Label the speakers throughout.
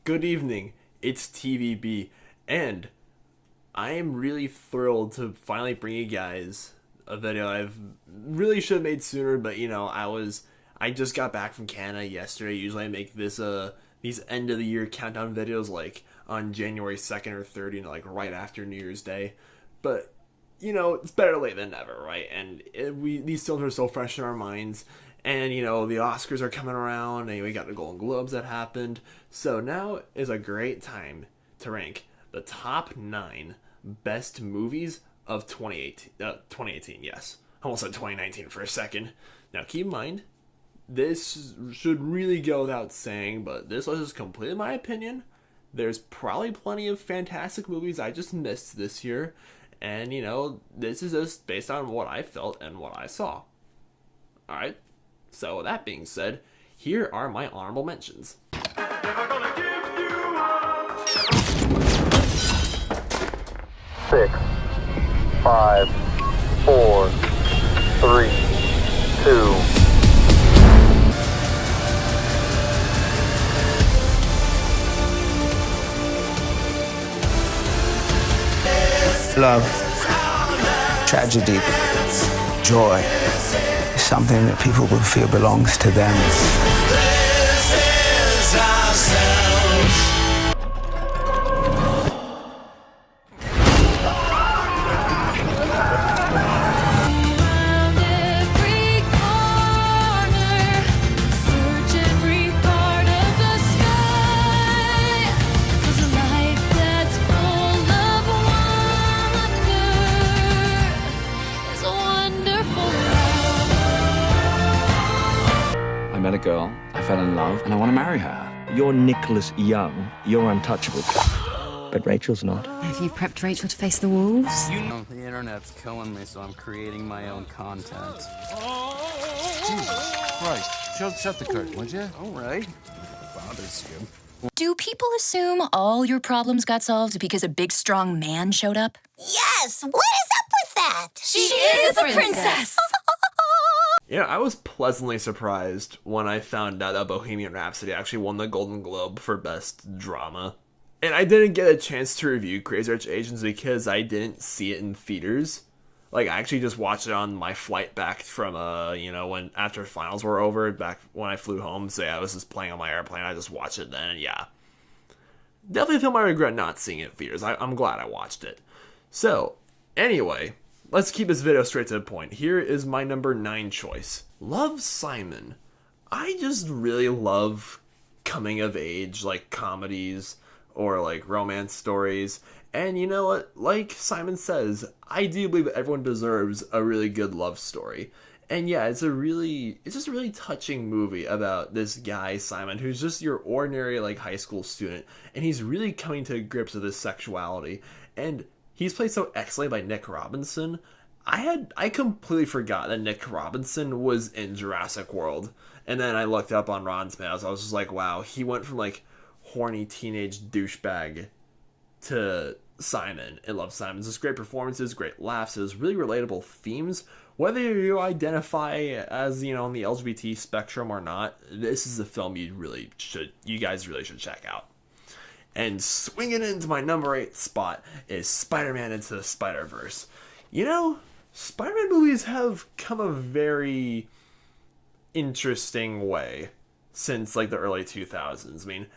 Speaker 1: Good evening, it's TVB, and I am really thrilled to finally bring you guys a video I've really should have made sooner, but I just got back from Canada yesterday. Usually I make these end of the year countdown videos like on January 2nd or 3rd, like right after New Year's Day. But it's better late than never, right? And these films are so fresh in our minds. And, the Oscars are coming around, and we got the Golden Globes that happened. So now is a great time to rank the top 9 best movies of 2018, yes. I almost said 2019 for a second. Now, keep in mind, this should really go without saying, but this list is completely my opinion. There's probably plenty of fantastic movies I just missed this year. And, this is just based on what I felt and what I saw. Alright? So, with that being said, here are my honorable mentions. 6,
Speaker 2: 5, 4, 3, 2.
Speaker 3: Love, tragedy, joy. Something that people will feel belongs to them. This is ourselves.
Speaker 4: I met a girl, I fell in love, and I want to marry her.
Speaker 5: You're Nicholas Young. You're untouchable. But Rachel's not.
Speaker 6: Have you prepped Rachel to face the wolves?
Speaker 7: The internet's killing me, so I'm creating my own content.
Speaker 8: Jesus Christ. Shut the curtain, would you?
Speaker 7: All right. It bothers you.
Speaker 6: Do people assume all your problems got solved because a big, strong man showed up?
Speaker 9: Yes! What is up with that?
Speaker 6: She is a princess!
Speaker 1: I was pleasantly surprised when I found out that Bohemian Rhapsody actually won the Golden Globe for Best Drama. And I didn't get a chance to review Crazy Rich Asians because I didn't see it in theaters. I actually just watched it on my flight back from, when after finals were over, back when I flew home. So, I was just playing on my airplane. I just watched it then, and definitely a film I regret not seeing it in theaters. I'm glad I watched it. So, anyway, let's keep this video straight to the point. Here is my number 9 choice. Love, Simon. I just really love coming of age, comedies or romance stories. And you know what? Like Simon says, I do believe that everyone deserves a really good love story. And it's just a really touching movie about this guy, Simon, who's just your ordinary high school student. And he's really coming to grips with his sexuality. And he's played so excellently by Nick Robinson. I completely forgot that Nick Robinson was in Jurassic World. And then I looked up on Rotten Tomatoes. I was just like, wow, he went from horny teenage douchebag to Simon. I love Simon. Just great performances, great laughs, it's really relatable themes. Whether you identify as, on the LGBT spectrum or not, this is a film you guys really should check out. And swinging into my number 8 spot is Spider-Man Into the Spider-Verse. Spider-Man movies have come a very interesting way since the early 2000s. I mean,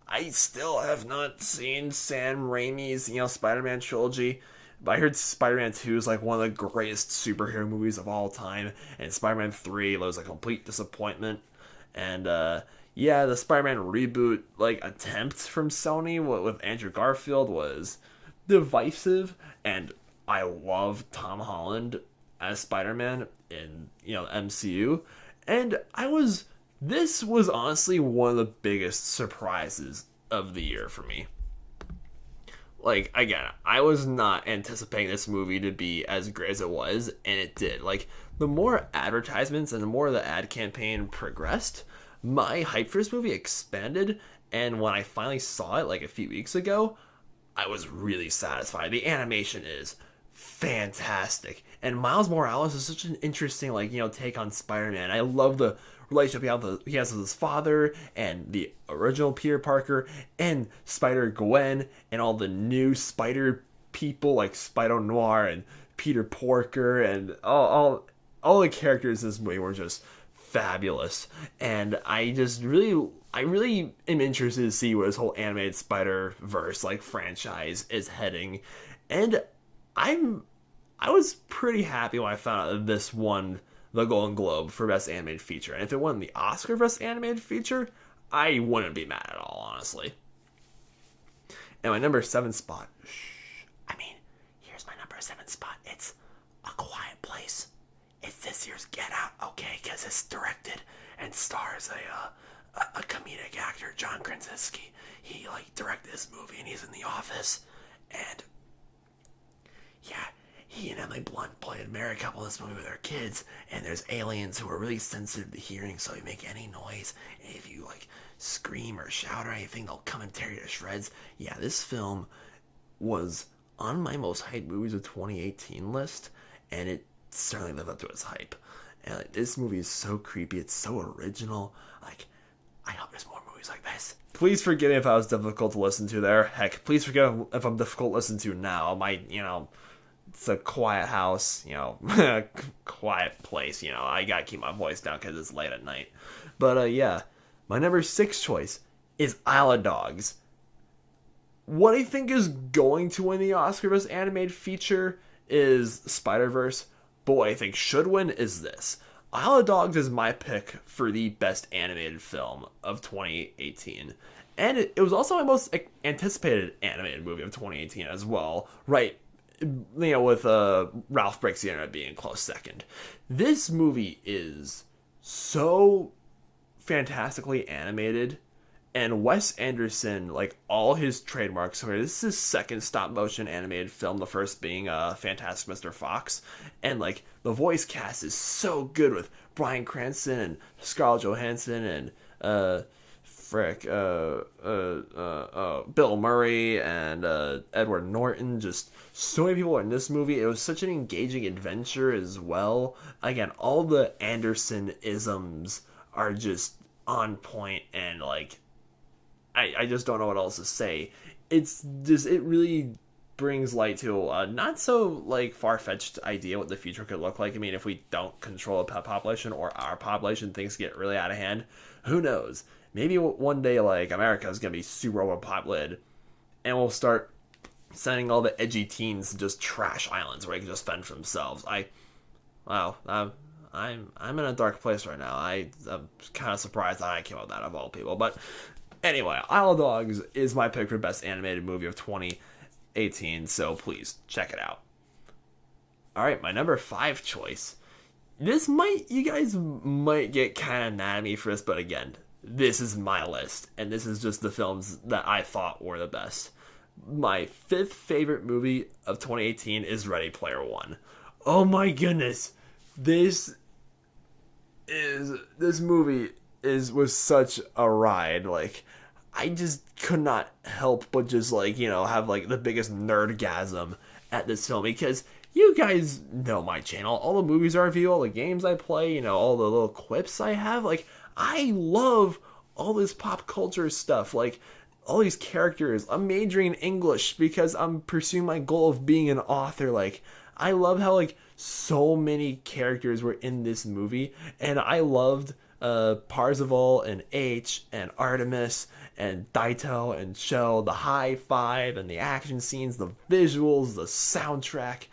Speaker 1: I still have not seen Sam Raimi's, Spider-Man trilogy, but I heard Spider-Man 2 is one of the greatest superhero movies of all time, and Spider-Man 3 was a complete disappointment. And the Spider-Man reboot attempt from Sony with Andrew Garfield was divisive, and I love Tom Holland as Spider-Man in MCU, and this was honestly one of the biggest surprises of the year for me. Again, I was not anticipating this movie to be as great as it was, and it did. The more advertisements and the more the ad campaign progressed, my hype for this movie expanded, and when I finally saw it a few weeks ago, I was really satisfied. The animation is fantastic. And Miles Morales is such an interesting, like, take on Spider-Man. I love the relationship he has with his father and the original Peter Parker and Spider-Gwen and all the new Spider people like Spider-Noir and Peter Porker and all the characters in this movie were just fabulous. And I really am interested to see where this whole animated Spider-Verse like franchise is heading. And I was pretty happy when I found out that this won the Golden Globe for Best Animated Feature. And if it won the Oscar for Best Animated Feature, I wouldn't be mad at all, honestly. And my number 7 spot, here's my number 7 spot. It's A Quiet Place. It's this year's Get Out, okay? Because it's directed and stars a comedic actor, John Krasinski. He, directed this movie, and he's in The Office. And, yeah, he and Emily Blunt played a married couple in this movie with their kids, and there's aliens who are really sensitive to hearing, so if you make any noise, and if you, scream or shout or anything, they'll come and tear you to shreds. Yeah, this film was on my most hyped movies of 2018 list, and it certainly lived up to its hype. And this movie is so creepy, it's so original. I hope there's more movies like this. Please forgive me if I was difficult to listen to there. Heck, please forgive me if I'm difficult to listen to now. It's a quiet house, quiet place, I gotta keep my voice down because it's late at night. But yeah, my number 6 choice is Isle of Dogs. What I think is going to win the Oscar Best Animated Feature is Spider-Verse, but what I think should win is this. Isle of Dogs is my pick for the best animated film of 2018. And it was also my most anticipated animated movie of 2018 as well, right? With Ralph Breaks the Internet being close second. This movie is so fantastically animated, and Wes Anderson, all his trademarks, this is his second stop-motion animated film, the first being Fantastic Mr. Fox, and, the voice cast is so good with Bryan Cranston and Scarlett Johansson and, Bill Murray and Edward Norton. Just so many people in this movie. It was such an engaging adventure as well. Again, all the Anderson-isms are just on point, and I just don't know what else to say. It's just, it really brings light to a not so far-fetched idea what the future could look like. If we don't control a pet population, or our population, things get really out of hand. Who knows? Maybe one day America is gonna be super overpopulated, and we'll start sending all the edgy teens to just trash islands where they can just fend for themselves. I'm in a dark place right now. I'm kind of surprised that I came up with that of all people. But anyway, Isle of Dogs is my pick for best animated movie of 2018. So please check it out. All right, my number 5 choice. You guys might get kind of mad at me for this, but again, this is my list, and this is just the films that I thought were the best. My 5th favorite movie of 2018 is Ready Player One. Oh my goodness. This movie was such a ride. I just could not help but just have the biggest nerdgasm at this film, because you guys know my channel, all the movies I review, all the games I play, all the little clips I have. I love all this pop culture stuff, all these characters. I'm majoring in English because I'm pursuing my goal of being an author. I love how so many characters were in this movie, and I loved Parzival and H and Artemis and Daito and Cho, the high five and the action scenes, the visuals, the soundtrack.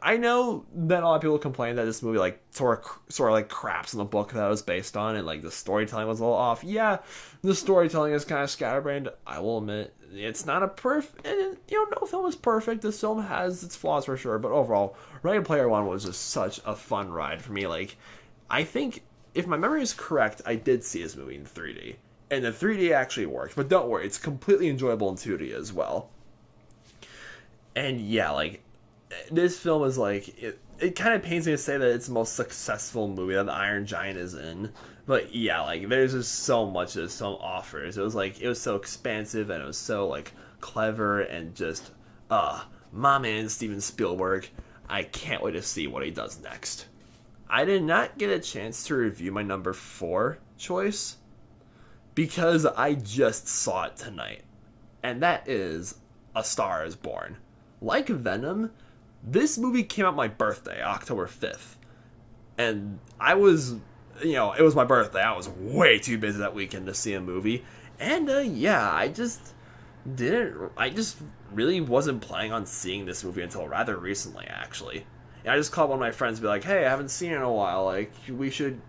Speaker 1: I know that a lot of people complain that this movie sort of craps on the book that it was based on, and the storytelling was a little off. Yeah, the storytelling is kind of scatterbrained. I will admit it's not a perfect. No film is perfect. This film has its flaws for sure, but overall, Ready Player One was just such a fun ride for me. I think if my memory is correct, I did see this movie in 3D, and the 3D actually worked. But don't worry, it's completely enjoyable in 2D as well. And yeah, this film is it kind of pains me to say that it's the most successful movie that the Iron Giant is in, but yeah, there's just so much that this film offers. It was so expansive, and it was so clever, and just my man Steven Spielberg. I can't wait to see what he does next. I did not get a chance to review my number 4 choice because I just saw it tonight, and that is A Star is Born. Like Venom, this movie came out my birthday, October 5th, and I was, it was my birthday. I was way too busy that weekend to see a movie, and I just really wasn't planning on seeing this movie until rather recently, actually. And I just called one of my friends and be like, hey, I haven't seen it in a while, like, we should,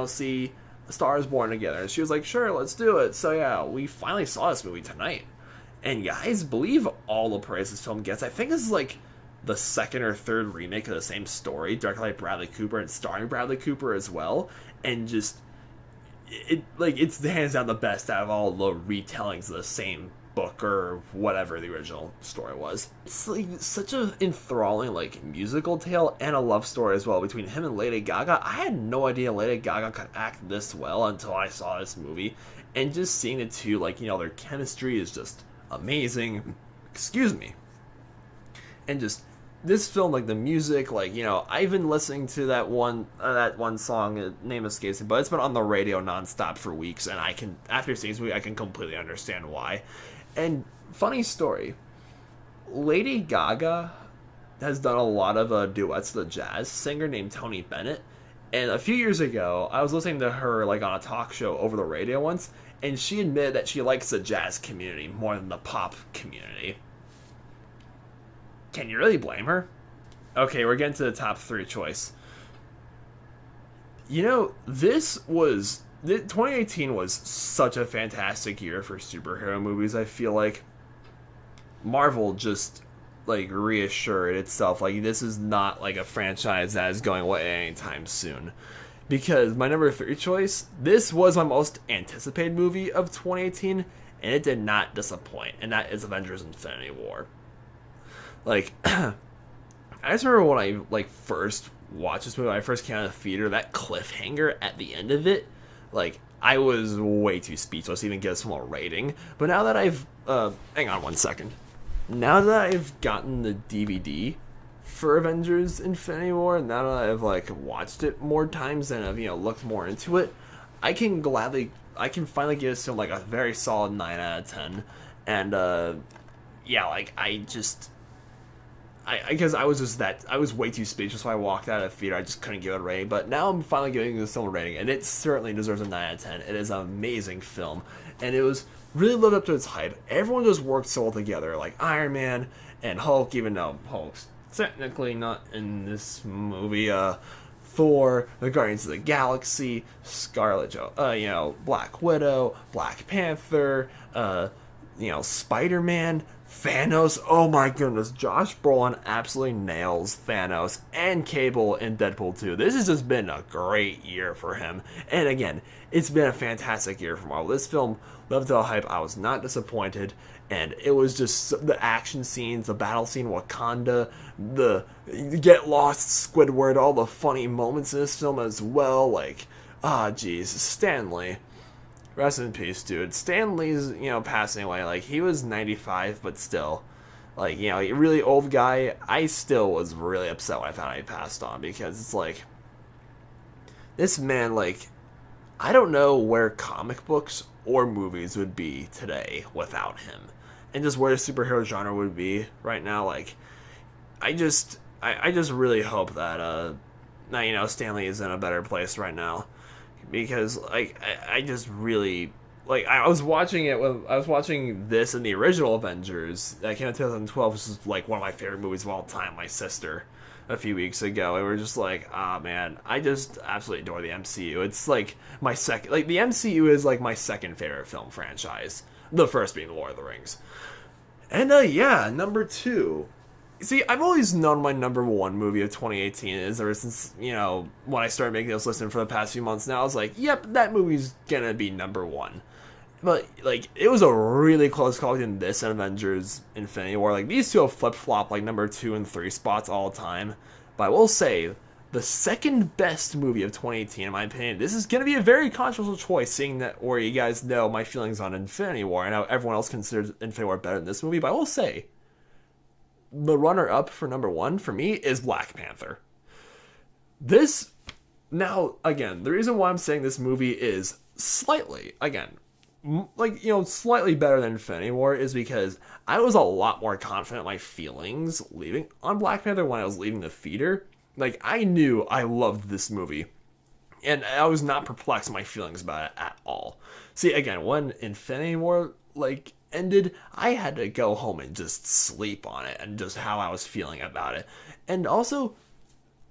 Speaker 1: see A Star is Born together. And she was like, sure, let's do it. So yeah, we finally saw this movie tonight. And guys, believe all the praise this film gets. I think this is like the second or third remake of the same story, directed by Bradley Cooper and starring Bradley Cooper as well. And just, it's hands down the best out of all the retellings of the same book or whatever the original story was. It's like such a enthralling like musical tale and a love story as well between him and Lady Gaga. I had no idea Lady Gaga could act this well until I saw this movie, and just seeing the two, like, their chemistry is just amazing. Excuse me. And just this film, like the music, like, I've been listening to that one song, name escapes me, but it's been on the radio nonstop for weeks, and after seeing this movie, I can completely understand why. And funny story, Lady Gaga has done a lot of duets with a jazz singer named Tony Bennett. And a few years ago, I was listening to her like on a talk show over the radio once, and she admitted that she likes the jazz community more than the pop community. Can you really blame her? Okay, we're getting to the top 3 choice. 2018 was such a fantastic year for superhero movies. I feel like Marvel just like reassured itself like this is not like a franchise that is going away anytime soon. Because my number 3 choice, this was my most anticipated movie of 2018, and it did not disappoint, and that is Avengers Infinity War. Like, I just remember when I like first watched this movie, when I first came out of the theater, that cliffhanger at the end of it, like, I was way too speechless to even give this film a rating. But now that I've, hang on one second. Now that I've gotten the DVD for Avengers Infinity War, now that I've, like, watched it more times and I've, looked more into it, I can finally give this film, like, a very solid 9 out of 10. And, because I was way too speechless when I walked out of the theater. I just couldn't give it a rating, but now I'm finally giving this film a rating, and it certainly deserves a 9 out of 10. It is an amazing film, and it was really lived up to its hype. Everyone just worked so well together, like Iron Man and Hulk, even though Hulk's technically not in this movie. Thor, the Guardians of the Galaxy, Scarlet Black Widow, Black Panther, Spider-Man, Thanos. Oh my goodness, Josh Brolin absolutely nails Thanos and Cable in Deadpool 2. This has just been a great year for him. And again, it's been a fantastic year for Marvel. This film lived to the hype. I was not disappointed. And it was just the action scenes, the battle scene, Wakanda, the get lost Squidward, all the funny moments in this film as well. Like, Stan Lee. Rest in peace, dude. Stan Lee's, passing away. Like, he was 95, but still. Like, a really old guy. I still was really upset when I found out he passed on, because it's like, this man, like, I don't know where comic books or movies would be today without him. And just where the superhero genre would be right now. Like, I just really hope that, Stan Lee is in a better place right now. Because, like, I just really, like, I was watching this in the original Avengers that came out in 2012, which is, like, one of my favorite movies of all time, my sister, a few weeks ago, and we were just like, man, I just absolutely adore the MCU. It's, like, my second, like, the MCU is, like, my second favorite film franchise, the first being Lord of the Rings. And, number 2. See, I've always known my number 1 movie of 2018 is, ever since, when I started making this list for the past few months now, I was like, yep, that movie's gonna be number 1. But, like, it was a really close call between this and Avengers Infinity War. Like, these two have flip-flopped, like, number 2 and 3 spots all the time. But I will say, the second best movie of 2018, in my opinion, this is gonna be a very controversial choice, seeing that, or you guys know my feelings on Infinity War, and how everyone else considers Infinity War better than this movie, but I will say, the runner-up for number 1 for me is Black Panther. This, now, again, the reason why I'm saying this movie is slightly, again, like, you know, slightly better than Infinity War is because I was a lot more confident in my feelings leaving on Black Panther when I was leaving the theater. Like, I knew I loved this movie, and I was not perplexed in my feelings about it at all. See, again, when Infinity War, like, ended, I had to go home and just sleep on it and just how I was feeling about it. And also,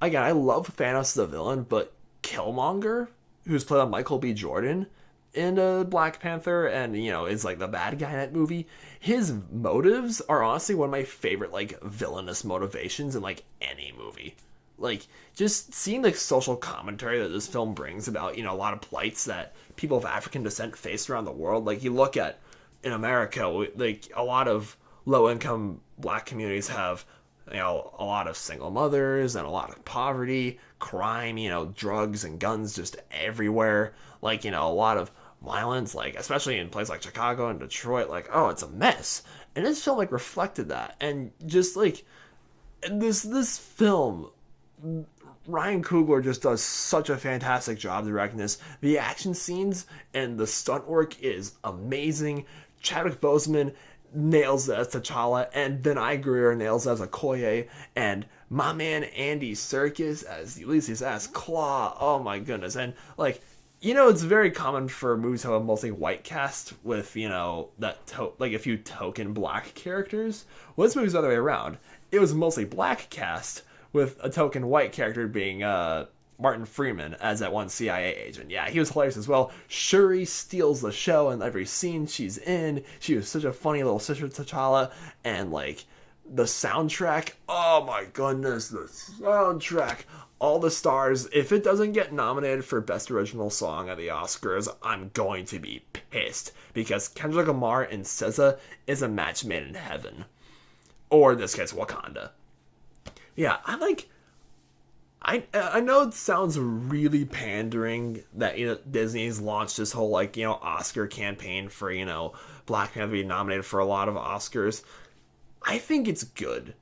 Speaker 1: again, I love Thanos the villain, but Killmonger, who's played by Michael B. Jordan in Black Panther, and, you know, is like the bad guy in that movie, his motives are honestly one of my favorite, like, villainous motivations in, like, any movie. Like, just seeing the social commentary that this film brings about, you know, a lot of plights that people of African descent face around the world. Like, you look at, in America, like, a lot of low-income black communities have, you know, a lot of single mothers and a lot of poverty, crime, you know, drugs and guns just everywhere. Like, you know, a lot of violence, like, especially in places like Chicago and Detroit, like, oh, it's a mess. And this film, like, reflected that. And just, like, this film, Ryan Coogler just does such a fantastic job directing this. The action scenes and the stunt work is amazing. Chadwick Boseman nails it as T'Challa, and Denai Greer nails it as Okoye, and my man Andy Serkis as Ulysses S. Claw. Oh my goodness. And, like, you know, it's very common for movies to have a mostly white cast with, you know, like a few token black characters. Well, this movie's the other way around. It was mostly black cast with a token white character being Martin Freeman as that one CIA agent. Yeah, he was hilarious as well. Shuri steals the show in every scene she's in. She was such a funny little sister to T'Challa. And, like, the soundtrack, oh my goodness, the soundtrack. All the stars. If it doesn't get nominated for Best Original Song at the Oscars, I'm going to be pissed. Because Kendrick Lamar and SZA is a match made in heaven. Or in this case, Wakanda. Yeah, I know it sounds really pandering that, you know, Disney's launched this whole, like, you know, Oscar campaign for, you know, Black Panther being nominated for a lot of Oscars. I think it's good.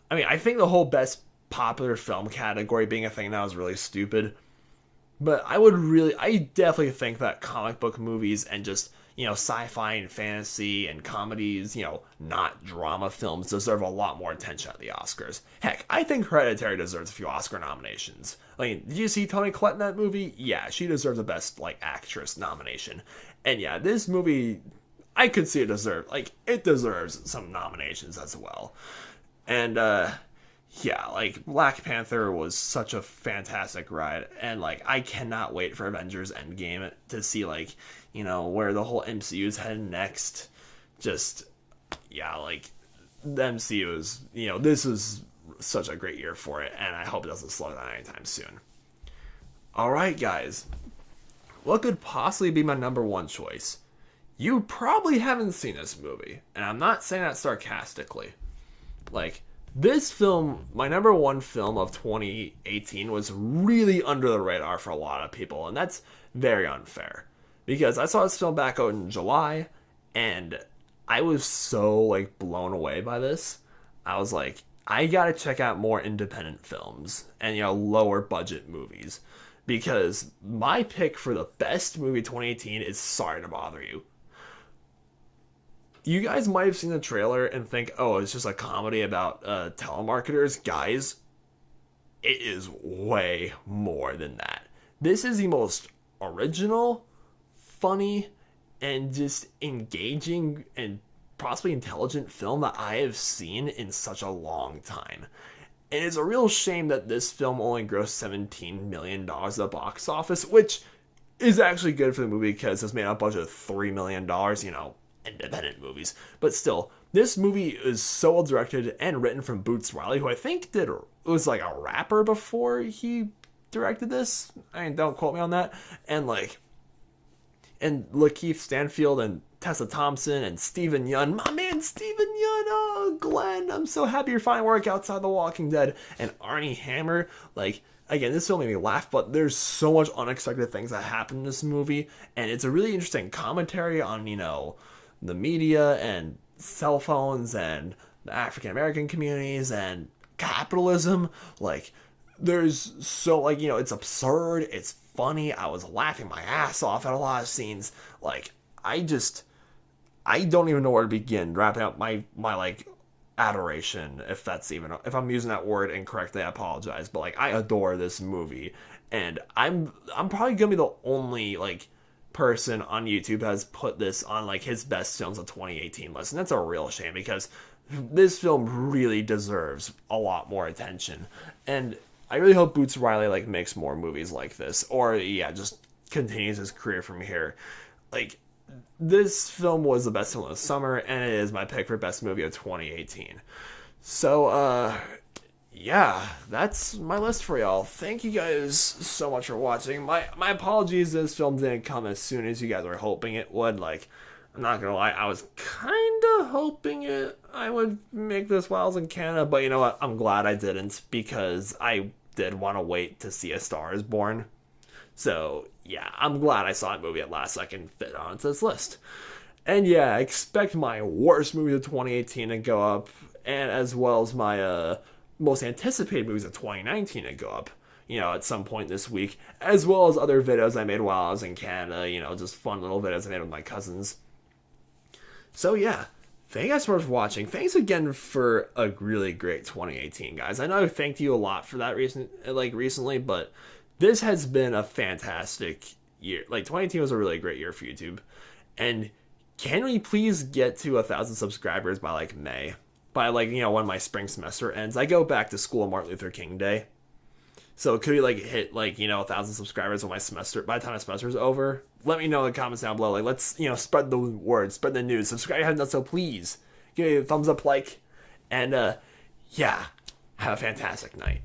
Speaker 1: I mean, I think the whole Best Popular Film category being a thing now is really stupid. But I definitely think that comic book movies and just, you know, sci-fi and fantasy and comedies, you know, not drama films, deserve a lot more attention at the Oscars. Heck, I think Hereditary deserves a few Oscar nominations. Like, did you see Toni Collette in that movie? Yeah, she deserves a Best, like, Actress nomination. And yeah, this movie, I could see it deserves some nominations as well. And, yeah, like, Black Panther was such a fantastic ride, and, like, I cannot wait for Avengers Endgame to see, like, you know, where the whole MCU is heading next. Just, yeah, like, the MCU is, you know, this is such a great year for it, and I hope it doesn't slow down anytime soon. Alright, guys, what could possibly be my number 1 choice? You probably haven't seen this movie, and I'm not saying that sarcastically. Like, this film, my number 1 film of 2018, was really under the radar for a lot of people, and that's very unfair. Because I saw this film back out in July, and I was so, like, blown away by this. I was like, I gotta check out more independent films, and, you know, lower budget movies. Because my pick for the best movie 2018 is Sorry to Bother You. You guys might have seen the trailer and think, oh, it's just a comedy about telemarketers. Guys, it is way more than that. This is the most original, funny, and just engaging and possibly intelligent film that I have seen in such a long time. And it's a real shame that this film only grossed $17 million at the box office, which is actually good for the movie because it's made a budget of $3 million, you know, independent movies. But still, this movie is so well directed and written from Boots Riley, who I think was like a rapper before he directed this. I mean, don't quote me on that. And Lakeith Stanfield and Tessa Thompson and Steven Yeun. My man Steven Yeun, oh Glenn, I'm so happy you're finding work outside The Walking Dead. And Armie Hammer, like, again, this film made me laugh, but there's so much unexpected things that happen in this movie, and it's a really interesting commentary on, you know, the media and cell phones and the African American communities and capitalism. Like, there's so, like, you know, it's absurd, it's funny. I was laughing my ass off at a lot of scenes. Like, I don't even know where to begin wrapping up my like adoration, if if I'm using that word incorrectly, I apologize, but like, I adore this movie, and I'm probably gonna be the only like person on YouTube has put this on like his best films of 2018 list, and that's a real shame, because this film really deserves a lot more attention, and I really hope Boots Riley like makes more movies like this, or just continues his career from here. Like, this film was the best film of the summer, and it is my pick for best movie of 2018. So, that's my list for y'all. Thank you guys so much for watching. My apologies, this film didn't come as soon as you guys were hoping it would. Like, I'm not gonna lie, I was kinda hoping I would make this while I was in Canada, but you know what? I'm glad I didn't, because I did want to wait to see A Star Is Born. So, yeah, I'm glad I saw a movie at last so I can fit onto this list. And yeah, expect my worst movies of 2018 to go up, and as well as my most anticipated movies of 2019 to go up, you know, at some point this week, as well as other videos I made while I was in Canada, you know, just fun little videos I made with my cousins. So yeah, thank you guys so much for watching. Thanks again for a really great 2018, guys. I know I thanked you a lot for that recently, but this has been a fantastic year. Like, 2018 was a really great year for YouTube. And can we please get to 1,000 subscribers by like May? By like, you know, when my spring semester ends. I go back to school on Martin Luther King Day. So could we like hit like, you know, 1,000 subscribers by the time the semester is over? Let me know in the comments down below. Like, let's, you know, spread the word, spread the news. Subscribe if you haven't done so, please. Give me a thumbs up, like. And have a fantastic night.